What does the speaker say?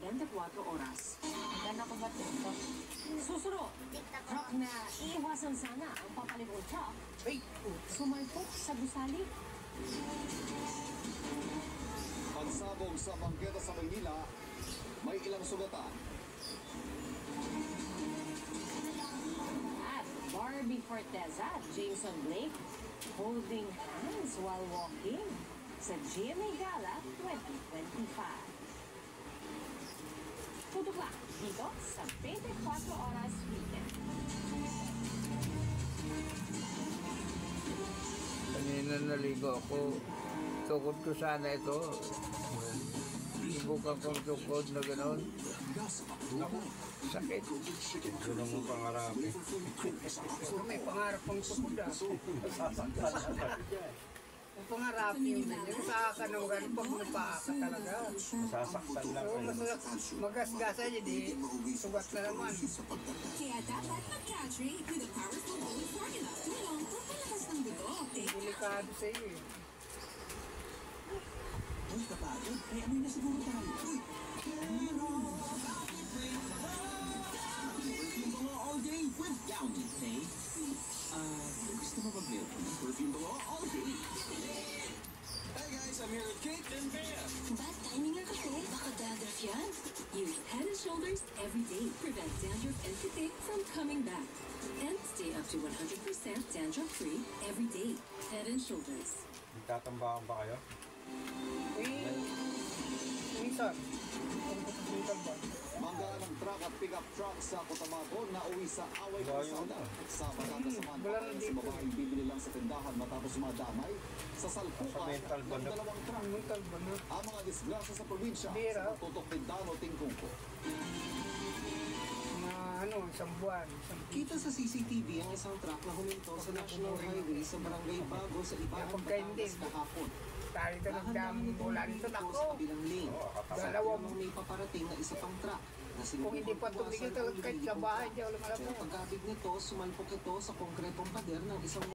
24 oras. Gano'n ko ba ito? Susunod, truck na iiwasan sana ang papalikong truck. Ay! Sumalpok sa gusali. Pagsabog sa bangketa sa Maynila, may ilang sugatan. At Barbie Forteza at Jason Blake holding hands while walking sa GMA Gala 2025. Tutok lang dito sa 24 Oras Weekend. Kanina naligo ako. Tukod ko sana ito. Ibukan kong tukod na gano'n. Sakit. Yun ang pangarapin. May pangarap pang tukod ah. Ang pangarap yun din. Yung sa ka nung gano'n pag napaka talaga. Masasaktan lang So, kayo. magasgasa yun eh. Sugat na naman. Kaya dapat mag-Caltrate with a powerful bone formula. Tulong pampalakas ng dugo. Delikado sa iyo eh. Uy, kapagod. Eh, ano na siguro tayo? Uy! Perfume bango all day with Downy, okay? Gusto mo mag-milk ng perfume bango all day? Hey guys, I'm here with Kate and Bea. Bad timing ng kape? Baka dandruff yan. Use Head and Shoulders every day. Prevent dandruff and kape from coming back. And stay up to 100% dandruff-free every day. Head and Shoulders. Nagtatambakan ba kayo? Minsan. Manggaan ng truck at pick-up truck sa Cotabato na uwi sa away kalsada. Sa magkakasamaan pa rin sa babaeng bibili lang sa tindahan matapos madamay sa salpukan mental ba ng na? dalawang truck. Ang mga disgrasya sa probinsya Bira. sa pagtutok ni Dano Tingkungko. Isang buwan. Kita sa CCTV ang isang truck na huminto sa National Highway sa Barangay Bago sa Ibahan, Pagkaindin. Batangas kahapon. Tayo ito nagdamulan ito Sa ako. kabilang lane. Dalawang. Nung may paparating na isa pang truck. Kung hindi pa tumigil talaga kahit sa bahay, di ako lumalabas. Pero pagkabig nito, sumalpok ito sa konkretong pader ng isang